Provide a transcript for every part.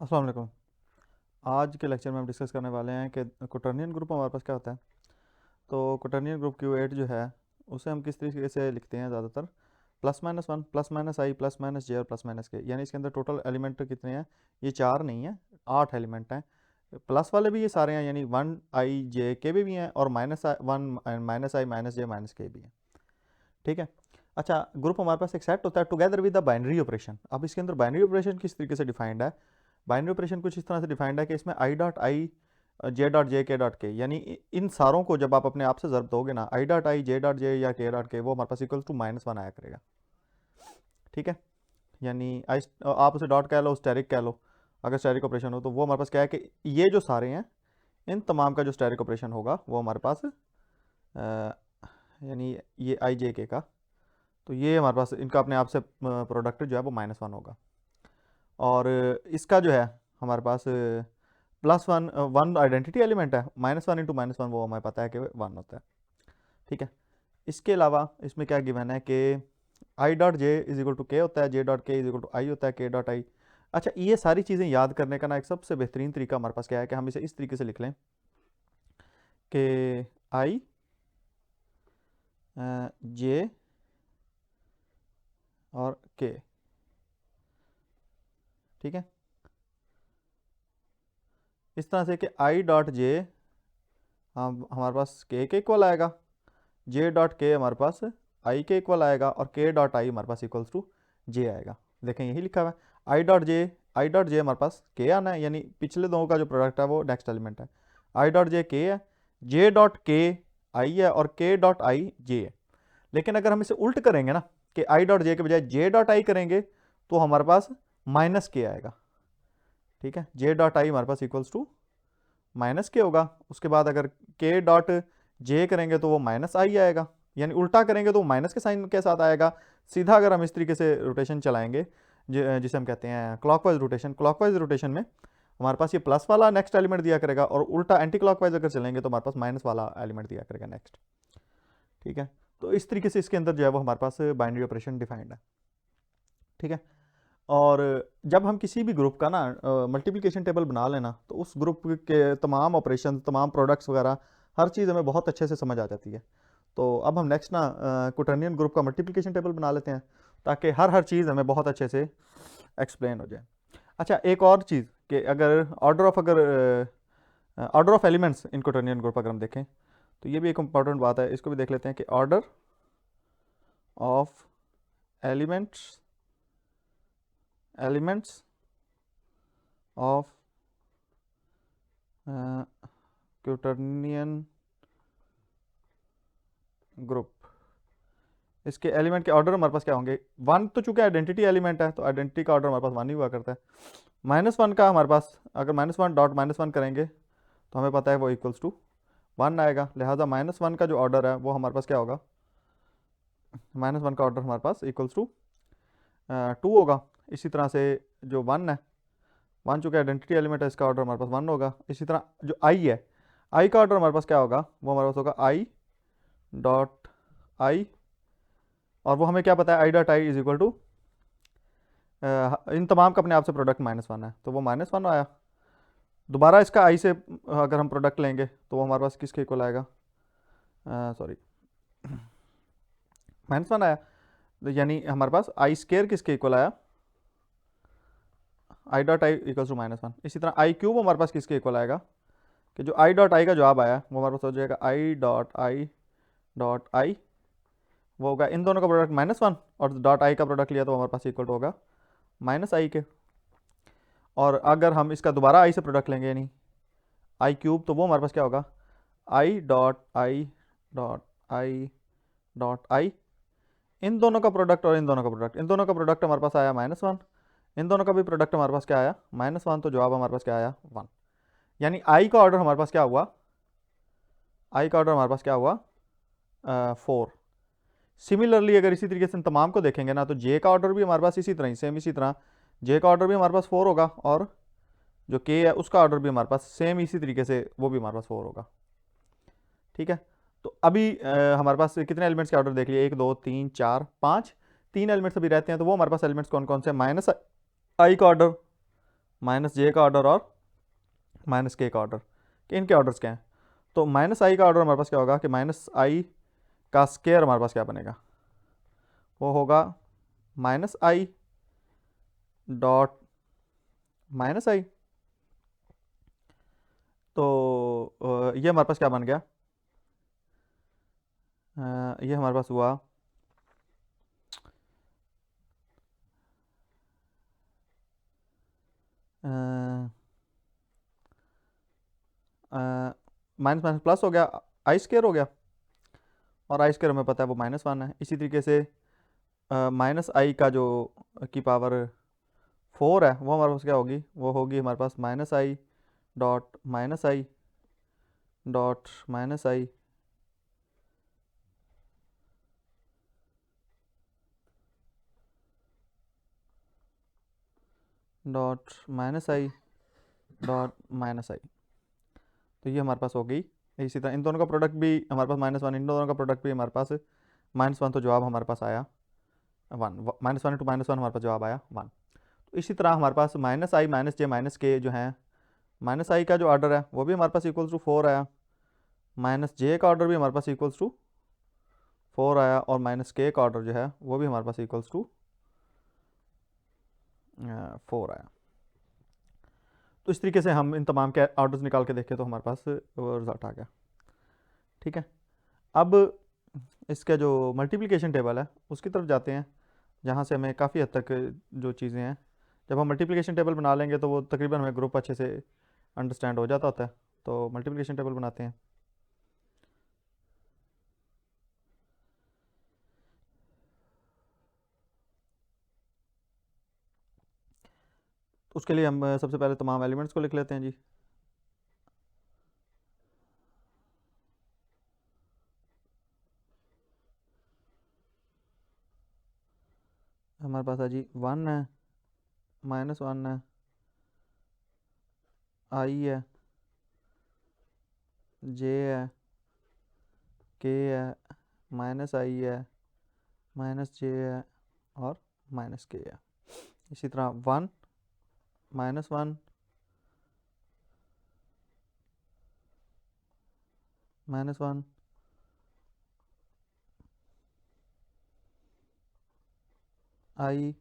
अस्सलाम वालेकुम। आज के लेक्चर में हम डिस्कस करने वाले हैं कि क्वोटर्नियन ग्रुप हमारे पास क्या होता है। तो क्वोटर्नियन ग्रुप Q8 जो है उसे हम किस तरीके से लिखते हैं ज़्यादातर, plus minus one plus minus I plus minus J और प्लस माइनस के, यानी इसके अंदर टोटल एलिमेंट कितने हैं, ये चार नहीं है, 8 एलिमेंट हैं। प्लस वाले भी ये सारे हैं, यानी वन आई जे के भी हैं, और माइनस वन माइनस आई माइनस जे माइनस के भी हैं। ठीक है। अच्छा, ग्रुप हमारे पास एक सेट होता है together with the binary operation. अब इसके अंदर बाइनरी ऑपरेशन किस तरीके से डिफाइंड है, बाइनरी ऑपरेशन कुछ इस तरह से डिफाइंड है कि इसमें आई डॉट आई जे डॉट जे के डॉट के, यानी इन सारों को जब आप अपने आप से ज़रब दोगे ना, आई डॉट आई जे डॉट जे या के डॉट के, वो हमारे पास इक्वल टू माइनस वन आया करेगा। ठीक है। यानी आई आप उसे डॉट कह लो, स्टेरिक कह लो, अगर स्टेरिक ऑपरेशन हो तो वो हमारे पास क्या है कि ये जो सारे हैं इन तमाम का जो स्टेरिक ऑपरेशन होगा वो हमारे पास यानी ये आई जे के का, तो ये हमारे पास इनका अपने आप से प्रोडक्ट जो है वो माइनस वन होगा। और इसका जो है हमारे पास plus one one identity element है, minus one into minus one वो हमें पता है कि वन होता है। ठीक है। इसके अलावा इसमें क्या गिवन है कि i dot j is equal to k होता है, j dot k is equal to i होता है, के डॉट आई। अच्छा, ये सारी चीज़ें याद करने का ना एक सबसे बेहतरीन तरीका हमारे पास क्या है कि हम इसे इस तरीके से लिख लें कि आई जे और के। ठीक है। इस तरह से कि आई डॉट जे हम हमारे पास के इक्वल आएगा, जे डॉट के हमारे पास आई के इक्वल आएगा, और के डॉट आई हमारे पास इक्वल्स टू जे आएगा। देखें यही लिखा हुआ है, आई डॉट जे हमारे पास के आना है, यानी पिछले दोनों का जो प्रोडक्ट है वो नेक्स्ट एलिमेंट है। आई डॉट जे के है, जे डॉट के आई है, और के डॉट आई जे है। लेकिन अगर हम इसे उल्ट करेंगे ना कि आई डॉट जे के बजाय जे डॉट आई करेंगे तो हमारे पास माइनस के आएगा। ठीक है। जे डॉट आई हमारे पास इक्वल्स टू माइनस के होगा। उसके बाद अगर के डॉट जे करेंगे तो वो माइनस आई आएगा, यानी उल्टा करेंगे तो माइनस के साइन के साथ आएगा। सीधा अगर हम इस तरीके से रोटेशन चलाएंगे जिसे हम कहते हैं क्लॉकवाइज रोटेशन में हमारे पास ये प्लस वाला नेक्स्ट एलिमेंट दिया करेगा, और उल्टा एंटी क्लॉकवाइज अगर चलेंगे तो हमारे पास माइनस वाला एलिमेंट दिया करेगा नेक्स्ट। ठीक है। तो इस तरीके से इसके अंदर जो है वो हमारे पास बाइनरी ऑपरेशन डिफाइंड है। ठीक है। और जब हम किसी भी ग्रुप का ना मल्टीप्लिकेशन टेबल बना लेना तो उस ग्रुप के तमाम ऑपरेशन, तमाम प्रोडक्ट्स वगैरह, हर चीज़ हमें बहुत अच्छे से समझ आ जाती है। तो अब हम नेक्स्ट ना क्वोटर्नियन ग्रुप का मल्टीप्लिकेशन टेबल बना लेते हैं, ताकि हर हर चीज़ हमें बहुत अच्छे से एक्सप्लेन हो जाए। अच्छा, एक और चीज़ कि अगर order of elements in quaternion group अगर हम देखें तो ये भी एक इंपॉर्टेंट बात है, इसको भी देख लेते हैं कि order of elements of quaternion group, इसके एलिमेंट के ऑर्डर हमारे पास क्या होंगे। वन तो चूंकि आइडेंटिटी एलिमेंट है तो आइडेंटिटी का ऑर्डर हमारे पास वन ही हुआ करता है। माइनस वन का हमारे पास अगर minus one dot minus one करेंगे तो हमें पता है वो इक्वल्स टू वन आएगा, लिहाजा माइनस वन का जो ऑर्डर है वो हमारे पास क्या होगा, माइनस वन का ऑर्डर हमारे पास इक्वल्स टू टू होगा। इसी तरह से जो वन है, वन चूंकि आइडेंटिटी एलिमेंट है इसका ऑर्डर हमारे पास वन होगा। इसी तरह जो आई है, आई का ऑर्डर हमारे पास क्या होगा, वो हमारे पास होगा आई डॉट आई, और वो हमें क्या पता है, आई dot I is equal to इन तमाम का अपने आप से प्रोडक्ट माइनस वन है, तो वो माइनस वन आया। दोबारा इसका आई से अगर हम प्रोडक्ट लेंगे तो वो हमारे पास किसके इक्वल आएगा, सॉरी माइनस वन आया, यानी हमारे पास आई स्केयर किसके इक्वल आया, i dot i equal to minus one. इसी तरह आई क्यूब हमारे पास किसके इक्वल आएगा, कि जो आई डॉट आई का जवाब आया वो हमारे पास हो जाएगा आई डॉट आई, वो होगा इन दोनों का प्रोडक्ट माइनस वन, और डॉट आई का प्रोडक्ट लिया तो हमारे पास इक्वल होगा माइनस आई के। और अगर हम इसका दोबारा आई से प्रोडक्ट लेंगे यानी आई क्यूब, तो वो हमारे पास क्या होगा, I dot I dot I dot I, इन दोनों का प्रोडक्ट और इन दोनों का प्रोडक्ट, इन दोनों का प्रोडक्ट हमारे पास आया माइनस वन, इन दोनों का भी प्रोडक्ट हमारे पास क्या आया माइनस वन, तो जवाब हमारे पास क्या आया वन। यानी आई का ऑर्डर हमारे पास क्या हुआ, आई का ऑर्डर हमारे पास क्या हुआ फोर। सिमिलरली अगर इसी तरीके से तमाम को देखेंगे ना तो जे का ऑर्डर भी हमारे पास इसी तरह ही सेम इसी तरह जे का ऑर्डर भी हमारे पास फोर होगा, और जो के है उसका ऑर्डर भी हमारे पास सेम इसी तरीके से वो भी हमारे पास फोर होगा। ठीक है। तो अभी हमारे पास कितने एलिमेंट्स के ऑर्डर देख लिए, एक दो तीन चार पाँच, तीन एलिमेंट्स अभी रहते हैं, तो वो हमारे पास एलिमेंट्स कौन कौन से, माइनस आई का ऑर्डर माइनस जे का ऑर्डर और माइनस के का ऑर्डर, कि इनके ऑर्डर्स क्या हैं। तो माइनस आई का ऑर्डर हमारे पास क्या होगा कि माइनस आई का स्केयर हमारे पास क्या बनेगा, वो होगा minus I dot minus I. तो ये हमारे पास क्या बन गया, ये हमारे पास हुआ माइनस माइनस प्लस हो गया, आई स्केयर हो गया, और आई स्केयर हमें पता है वो -1 है। इसी तरीके से माइनस आई का जो की पावर 4 है वो हमारे पास क्या होगी, वो होगी हमारे पास minus I dot minus I dot minus I dot minus I dot minus I. तो ये हमारे पास हो गई। इसी तरह इन दोनों का प्रोडक्ट भी हमारे पास -1, इन दोनों का प्रोडक्ट भी हमारे पास -1, तो जवाब हमारे पास आया 1, -1 इंटू -1 हमारे पास जवाब आया 1। तो इसी तरह हमारे पास माइनस आई माइनस जे माइनस के जो है, माइनस आई का जो ऑर्डर है वो भी हमारे पास इक्वल्स टू 4 आया, माइनस जे का ऑर्डर भी हमारे पास इक्वल्स टू 4 आया, और माइनस के का ऑर्डर जो है वो भी हमारे पास इक्वल्स टू 4 आया। तो इस तरीके से हम इन तमाम के ऑर्डर्स निकाल के देखें तो हमारे पास रिजल्ट आ गया। ठीक है, अब इसका जो मल्टीप्लिकेशन टेबल है उसकी तरफ जाते हैं, जहाँ से हमें काफ़ी हद तक जो चीज़ें हैं, जब हम मल्टीप्लिकेशन टेबल बना लेंगे तो वो तकरीबन हमें ग्रुप अच्छे से अंडरस्टैंड हो जाता होता है। तो मल्टीप्लिकेशन टेबल बनाते हैं। तो उसके लिए हम सबसे पहले तमाम एलिमेंट्स को लिख लेते हैं जी। हमारे पास है जी 1 है, -1 है, आई है, जे है, के है, माइनस आई है, माइनस जे है, और माइनस के है। इसी तरह 1 -1 -1 आई,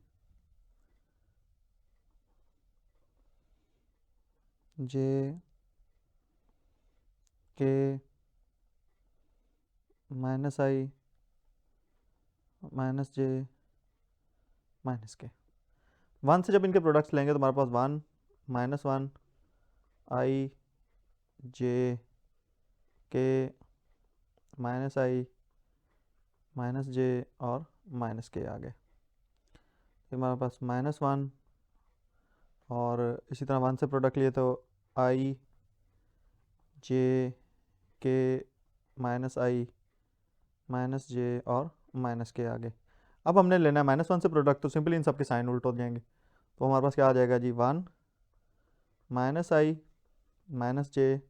जे, के, माइनस आई, माइनस जे, माइनस के। 1 से जब इनके प्रोडक्ट्स लेंगे तो हमारे पास 1 -1 आई, जे, के, माइनस आई, माइनस जे, और माइनस के आ गए। फिर हमारे पास -1, और इसी तरह 1 से प्रोडक्ट लिए तो आई, जे, के, माइनस आई, माइनस जे, और माइनस के आ गए। अब हमने लेना है -1 से प्रोडक्ट, तो सिंपली इन सब के साइन उल्ट हो जाएंगे। तो हमारे पास क्या आ जाएगा जी, 1 माइनस आई, माइनस जे,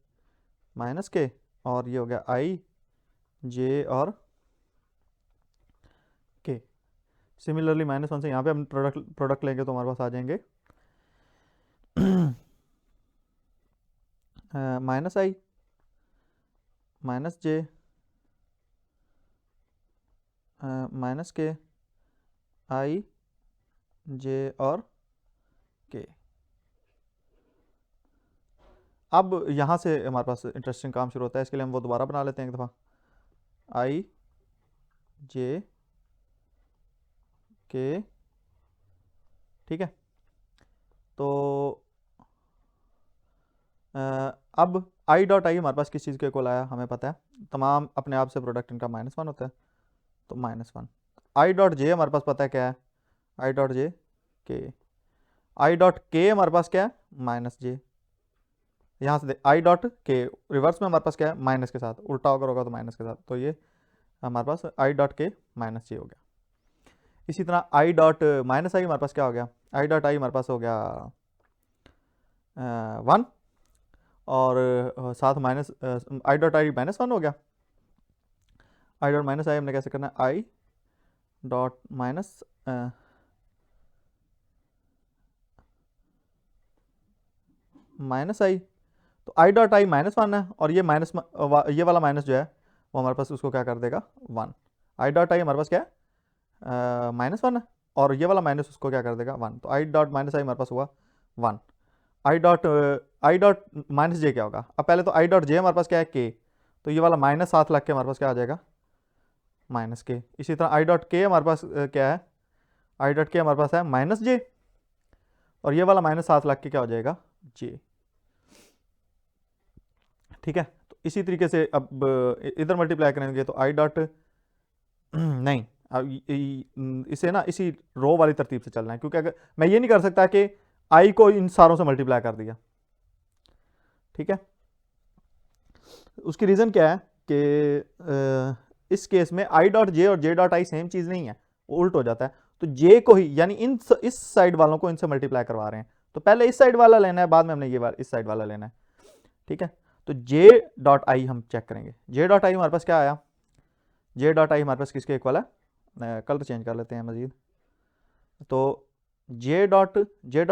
माइनस के, और ये हो गया आई, जे, और के। सिमिलरली -1 से यहाँ पे हम प्रोडक्ट लेंगे तो हमारे पास आ जाएंगे माइनस आई, माइनस जे, माइनस के, आई, जे, और के। अब यहाँ से हमारे पास इंटरेस्टिंग काम शुरू होता है। इसके लिए हम वो दोबारा बना लेते हैं एक दफ़ा, आई, जे, के। ठीक है, तो अब आई डॉट आई हमारे पास किस चीज़ के इक्वल आया हमें पता है, तमाम अपने आप से प्रोडक्ट इनका -1 होता है, तो -1। आई डॉट जे हमारे पास पता है क्या है, आई डॉट जे के। आई डॉट के हमारे पास क्या है, माइनस जे। यहाँ से आई डॉट के रिवर्स में हमारे पास क्या है, माइनस के साथ, उल्टा अगर होगा तो माइनस के साथ, तो ये हमारे पास आई डॉट के माइनस जे हो गया। इसी तरह आई डॉट माइनस आई हमारे पास क्या हो गया, आई डॉट आई हमारे पास हो गया 1, और साथ माइनस आई डॉट आई -1 हो गया। आई डॉट माइनस आई हमने कैसे करना है, आई डॉट माइनस माइनस आई, तो आई डॉट आई -1 है, और ये ये वाला माइनस जो है वो हमारे पास उसको क्या कर देगा 1। आई डॉट आई हमारे पास क्या है -1 है, और ये वाला माइनस उसको क्या कर देगा 1, तो आई डॉट माइनस आई हमारे पास हुआ 1। आई डॉट माइनस जे क्या होगा, अब पहले तो आई डॉट जे हमारे पास क्या है के, तो ये वाला -7 लग के हमारे पास क्या आ जाएगा -k। इसी तरह आई डॉट के हमारे पास क्या है, आई डॉट के हमारे पास है -j, और ये वाला -7 लग के क्या हो जाएगा j। ठीक है, तो इसी तरीके से अब इधर मल्टीप्लाई करेंगे तो आई डॉट नहीं, अब इसे ना इसी रो वाली तरतीब से चलना है, क्योंकि अगर मैं ये नहीं कर सकता कि आई को इन सारों से मल्टीप्लाई कर दिया। ठीक है, उसकी रीज़न क्या है कि इस केस में आई डॉट जे और जे डॉट आई सेम चीज़ नहीं है, वो उल्ट हो जाता है। तो जे को ही यानी इस साइड वालों को इनसे मल्टीप्लाई करवा रहे हैं, तो पहले इस साइड वाला लेना है, बाद में हमने ये इस साइड वाला लेना है। ठीक है, तो जे डॉट आई हम चेक करेंगे। जे डॉट आई हमारे पास क्या आया, जे डॉट आई हमारे पास किसके इक्वल है, कलर चेंज कर लेते हैं मजीद, तो जे डॉट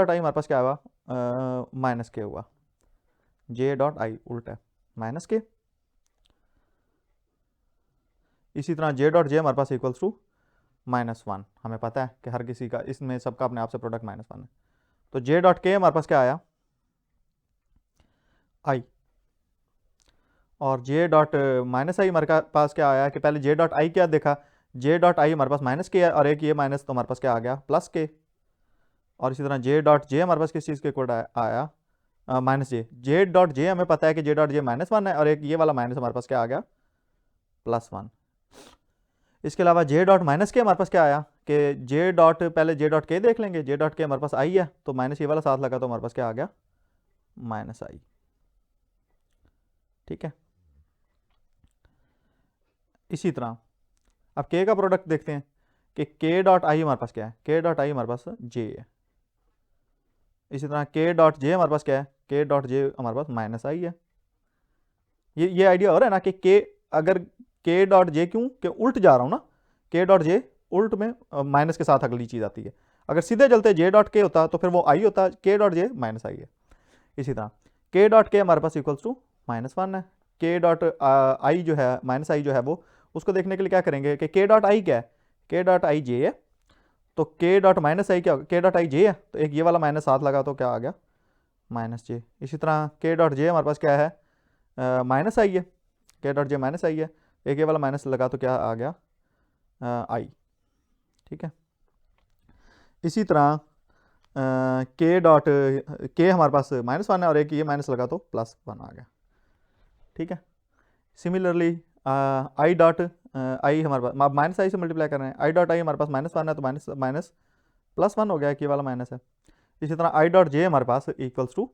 आई हमारे पास क्या हुआ -k हुआ, जे डॉट आई उल्ट है -k। इसी तरह जे डॉट जे हमारे पास इक्वल्स टू -1, हमें पता है कि हर किसी का इसमें सबका अपने आप से प्रोडक्ट -1 है, तो जे डॉट के हमारे पास क्या आया आई, और जे डॉट -i हमारे पास क्या आया कि पहले जे डॉट आई क्या देखा, जे डॉट आई हमारे पास -k है, और एक ये माइनस, तो हमारे पास क्या आ गया +k। और इसी तरह जे डॉट जे हमारे पास किस चीज़ के इक्वल आया -j। जे डॉट जे हमें पता है कि जे डॉट जे -1 है, और एक ये वाला माइनस हमारे पास क्या आ गया +1। इसके अलावा जे डॉट -k हमारे पास क्या आया कि जे डॉट, पहले जे डॉट के देख लेंगे, जे डॉट के हमारे पास आई है, तो माइनस ये वाला साथ लगा तो हमारे पास क्या आ गया -i। ठीक है, इसी तरह अब k का प्रोडक्ट देखते हैं कि k डॉट आई हमारे पास क्या है, k डॉट आई हमारे पास j है। इसी तरह k डॉट j हमारे पास क्या है, k डॉट j हमारे पास -i है। ये आइडिया हो रहा है ना कि k, अगर k डॉट j, क्यों कि उल्ट जा रहा हूँ ना, k डॉट j उल्ट में माइनस के साथ अगली चीज़ आती है। अगर सीधे चलते j डॉट k होता तो फिर वो i होता, k डॉट j -i है। इसी तरह k डॉट k हमारे पास इक्वल्स टू -1 है। k डॉट i जो है -i जो है वो, उसको देखने के लिए क्या करेंगे कि k डॉट i क्या है, k डॉट i j है, तो k डॉट -i क्या होगा, k डॉट i j है, तो एक ये वाला माइनस साथ लगा तो क्या आ गया -j। इसी तरह k डॉट j हमारे पास क्या है -i है, k डॉट j -i है, एक ये वाला माइनस लगा तो क्या आ गया i। ठीक है, इसी तरह k डॉट k हमारे पास -1 है, और एक ये माइनस लगा तो +1 आ गया। ठीक है, सिमिलरली आई डॉट आई हमारे पास -i से मल्टीप्लाई कर रहे हैं, आई डॉट आई हमारे पास -1 है, तो माइनस +1 हो गया, कि वाला माइनस है। इसी तरह आई डॉट जे हमारे पास equals to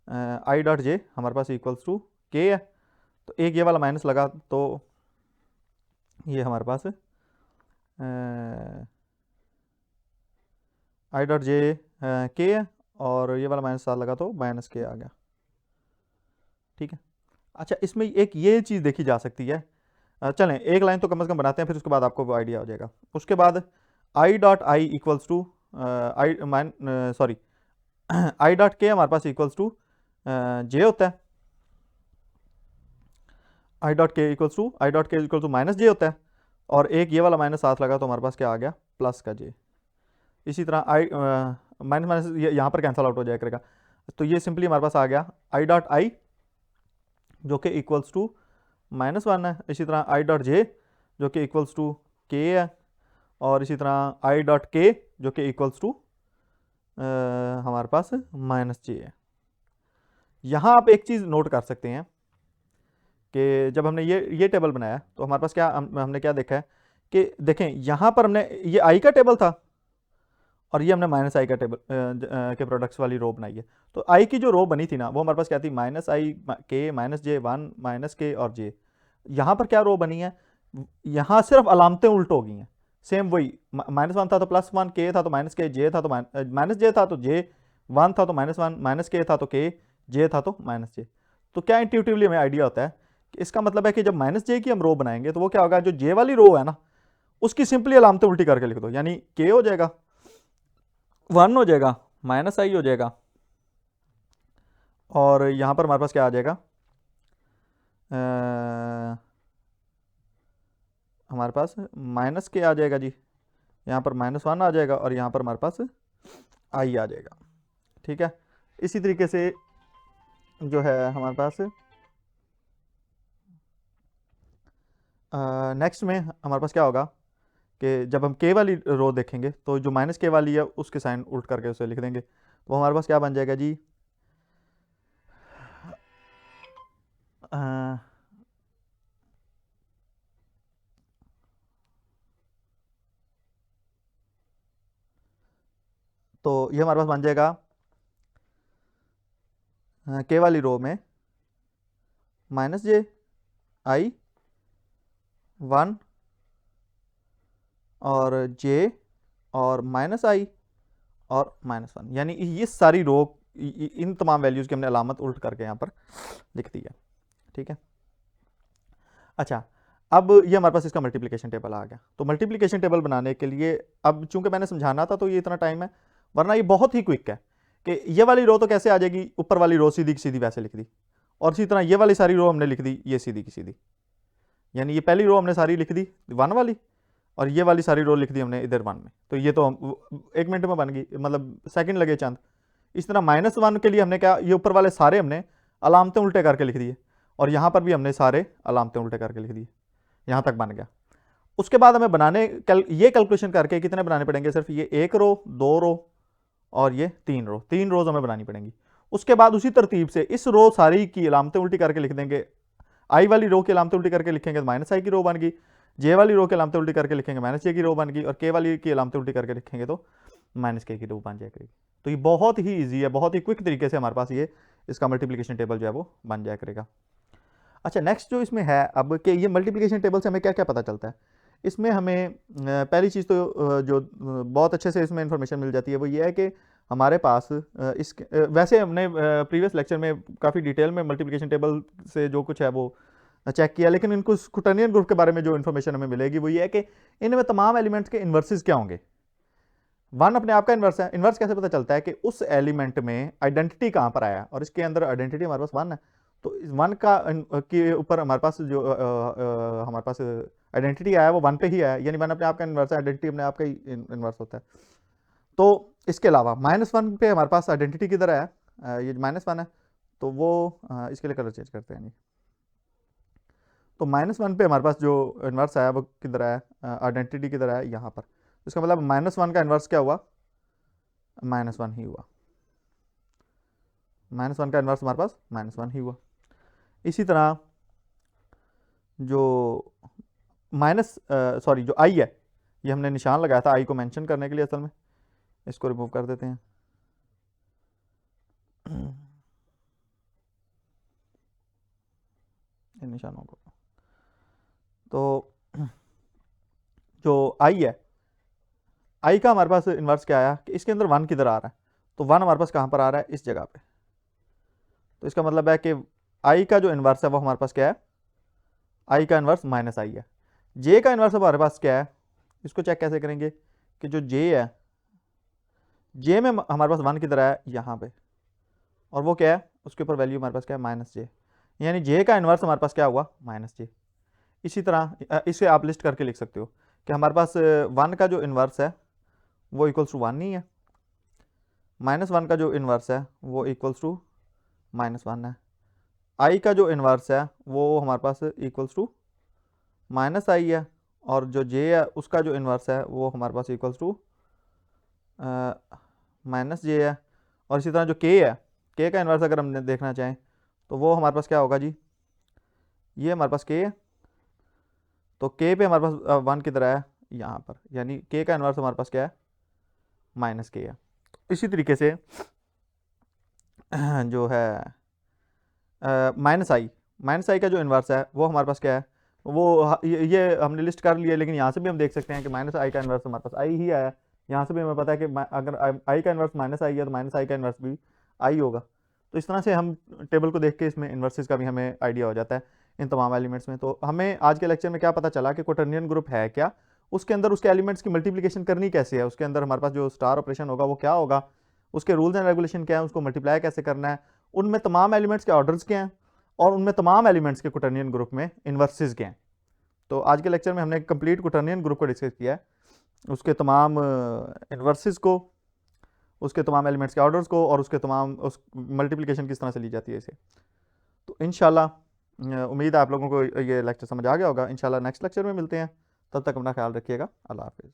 I dot J हमारे पास इक्वल्स टू के है, तो एक ये वाला माइनस लगा तो ये हमारे पास आई डॉट जे के है, और ये वाला माइनस साथ लगा तो -k आ गया। ठीक है, अच्छा इसमें एक ये चीज़ देखी जा सकती है, चलें एक लाइन तो कम से कम बनाते हैं, फिर उसके बाद आपको वो आइडिया हो जाएगा। उसके बाद i dot i equals to sorry i dot k हमारे पास इक्वल्स टू जे होता है, आई dot k equals to -j होता है, और एक ये वाला माइनस साथ लगा तो हमारे पास क्या आ गया प्लस का j। इसी तरह आई माइनस यहाँ पर कैंसिल आउट हो जाया करेगा, तो ये सिंपली हमारे पास आ गया आई डॉट आई जो कि इक्वल्स टू -1 है। इसी तरह आई डॉट जे जो कि इक्वल्स टू k है, और इसी तरह आई डॉट के जो कि इक्वल्स टू हमारे पास -j है। यहाँ आप एक चीज़ नोट कर सकते हैं कि जब हमने ये टेबल बनाया तो हमारे पास क्या हमने क्या देखा है कि देखें यहाँ पर हमने ये आई का टेबल था, और ये हमने -i का टेबल के प्रोडक्ट्स वाली रो बनाई है। तो आई की जो रो बनी थी ना, वो हमारे पास क्या थी -i k -j1 -k और j। यहाँ पर क्या रो बनी है, यहाँ सिर्फ अलामतें उल्ट हो गई हैं, सेम वही -1 था तो +1, k था तो -k, j था तो -j था तो j, 1 था तो -1, -k था तो k, j था तो -j। तो क्या इंट्यूटिवली हमें आइडिया होता है कि इसका मतलब है कि जब -j की हम रो बनाएंगे तो वो क्या होगा, जो j वाली रो है ना उसकी सिंपली अलामतें उल्टी करके लिख दो, यानी k हो जाएगा 1 हो जाएगा, -i हो जाएगा, और यहाँ पर हमारे पास क्या आ जाएगा, हमारे पास माइनस के आ जाएगा जी, यहाँ पर -1 आ जाएगा और यहाँ पर हमारे पास आई आ जाएगा। ठीक है, इसी तरीके से जो है हमारे पास नेक्स्ट में हमारे पास क्या होगा कि जब हम के वाली रो देखेंगे तो जो -k वाली है उसके साइन उल्ट करके उसे लिख देंगे, तो हमारे पास क्या बन जाएगा जी, तो ये हमारे पास बन जाएगा के वाली रो में -j(i)(1) और j और -i और -1, यानी ये सारी रो इन तमाम वैल्यूज़ की हमने अलामत उल्ट करके यहाँ पर लिख दी है। ठीक है, अच्छा अब ये हमारे पास इसका मल्टीप्लिकेशन टेबल आ गया। तो मल्टीप्लिकेशन टेबल बनाने के लिए अब चूंकि मैंने समझाना था तो ये इतना टाइम है, वरना ये बहुत ही क्विक है कि ये वाली रो तो कैसे आ जाएगी, ऊपर वाली रो सीधी की सीधी वैसे लिख दी, और इसी तरह ये वाली सारी रो हमने लिख दी ये सीधी की सीधी, यानी ये पहली रो हमने सारी लिख दी 1 वाली और ये वाली सारी रो लिख दी हमने इधर 1 में, तो ये तो 1 मिनट में बन गई, मतलब सेकंड लगे चंद। इस तरह -1 के लिए हमने क्या, ये ऊपर वाले सारे हमने अलामतें उल्टे करके लिख दिए और यहाँ पर भी हमने सारे अलामतें उल्टे करके लिख दिए, यहाँ तक बन गया। उसके बाद हमें बनाने ये कैलकुलेशन करके कितने बनाने पड़ेंगे, सिर्फ ये 1 रो 2 रो और ये 3 रो, 3 रोज हमें बनानी पड़ेंगी। उसके बाद उसी तरतीब से इस रो सारी की अलामतें उल्टी करके लिख देंगे, आई वाली रो की अलामतें उल्टी करके लिखेंगे तो -i की रो बन गई, जे वाली रो की अलामतें उल्टी करके लिखेंगे -j की रो बन गई और के वाली की अलामतें उल्टी करके लिखेंगे तो -k की रो बन जाया करेगी। तो ये बहुत ही ईजी है, बहुत ही क्विक तरीके से हमारे पास ये इसका मल्टीप्लिकेशन टेबल जो है वो बन जाया करेगा। अच्छा नेक्स्ट जो इसमें है अब कि ये मल्टीप्लिकेशन टेबल से हमें क्या क्या पता चलता है, इसमें हमें पहली चीज़ तो जो बहुत अच्छे से इसमें इंफॉर्मेशन मिल जाती है वो ये है कि हमारे पास वैसे हमने प्रीवियस लेक्चर में काफ़ी डिटेल में मल्टीप्लिकेशन टेबल से जो कुछ है वो चेक किया, लेकिन इनको क्वोटर्नियन ग्रुप के बारे में जो इन्फॉर्मेशन हमें मिलेगी वो ये है कि इनमें तमाम एलिमेंट्स के इन्वर्सेस क्या होंगे। 1 अपने आप का इन्वर्स है, इन्वर्स कैसे पता चलता है कि उस एलिमेंट में आइडेंटिटी कहाँ पर आया, और इसके अंदर आइडेंटिटी हमारे पास 1 है, तो इस 1 का के ऊपर हमारे पास जो हमारे पास आइडेंटिटी आया वो 1 पे ही आया, यानी 1 अपने आप का इन्वर्स है, आइडेंटिटी अपने आप का ही इन्वर्स होता है। तो इसके अलावा -1 पे हमारे पास आइडेंटिटी किधर है, ये -1 है, तो वो इसके लिए कलर चेंज करते हैं नहीं, तो -1 पे हमारे पास जो इन्वर्स आया वो किधर आया, आइडेंटिटी किधर आया, यहाँ पर। इसका मतलब -1 का इन्वर्स क्या हुआ, -1 ही हुआ, -1 का इन्वर्स हमारे पास -1 ही हुआ। इसी तरह जो जो आई है, ये हमने निशान लगाया था आई को मेंशन करने के लिए, असल में इसको रिमूव कर देते हैं। इन निशानों को, तो जो आई है, आई का हमारे पास इन्वर्स क्या आया कि इसके अंदर 1 किधर आ रहा है, तो 1 हमारे पास कहाँ पर आ रहा है, इस जगह पे, तो इसका मतलब है कि आई का जो इन्वर्स है वो हमारे पास क्या है, आई का इन्वर्स -i है। जे का इन्वर्स हमारे पास क्या है, इसको चेक कैसे करेंगे कि जो जे है, जे में हमारे पास 1 किधर आया, यहाँ पे, और वो क्या है, उसके ऊपर वैल्यू हमारे पास क्या है, -j, यानी जे का इन्वर्स हमारे पास क्या हुआ, -j। इसी तरह इसे आप लिस्ट करके लिख सकते हो कि हमारे पास 1 का जो इन्वर्स है वो इक्वल्स टू 1 नहीं है, -1 का जो इन्वर्स है वो इक्वल्स टू -1 है, आई का जो इन्वर्स है वो हमारे पास इक्वल्स टू -i है, और जो जे है उसका जो इन्वर्स है वो हमारे पास इक्वल्स टू -j है। और इसी तरह जो k है, k का इन्वर्स अगर हम देखना चाहें तो वो हमारे पास क्या होगा जी, ये हमारे पास k है, तो k पे हमारे पास 1 किधर आया, यहाँ पर, यानी k का इन्वर्स हमारे पास क्या है, -k है। इसी तरीके से जो है -i का जो इन्वर्स है वो हमारे पास क्या है, वो ये हमने लिस्ट कर लिया, लेकिन यहाँ से भी हम देख सकते हैं कि -i का इन्वर्स हमारे पास i ही आया, यहाँ से भी हमें पता है कि अगर i का इन्वर्स -i है तो -i का इन्वर्स भी i होगा। तो इस तरह से हम टेबल को देख के इसमें इन्वर्सेस का भी हमें आइडिया हो जाता है इन तमाम एलिमेंट्स में। तो हमें आज के लेक्चर में क्या पता चला कि क्वोटर्नियन ग्रुप है क्या, उसके अंदर उसके एलिमेंट्स की मल्टीप्लिकेशन करनी कैसे है, उसके अंदर हमारे पास जो स्टार ऑपरेशन होगा वो क्या होगा, उसके रूल्स एंड रेगुलेशन क्या है, उसको मल्टीप्लाई कैसे करना है, उनमें तमाम एलिमेंट्स के ऑर्डर्स क्या हैं और उनमें तमाम एलिमेंट्स के क्वोटर्नियन ग्रुप में इन्वर्सेस क्या हैं। तो आज के लेक्चर में हमने कंप्लीट क्वोटर्नियन ग्रुप को डिस्कस किया है, उसके तमाम इन्वर्सेस को, उसके तमाम एलिमेंट्स के ऑर्डर्स को, और उसके तमाम उस मल्टीप्लिकेशन किस तरह से ली जाती है इसे। तो इंशाल्लाह उम्मीद है आप लोगों को ये लेक्चर समझ आ गया होगा। इंशाल्लाह नेक्स्ट लेक्चर में मिलते हैं, तब तक अपना ख्याल रखिएगा। अल्लाह हाफिज़।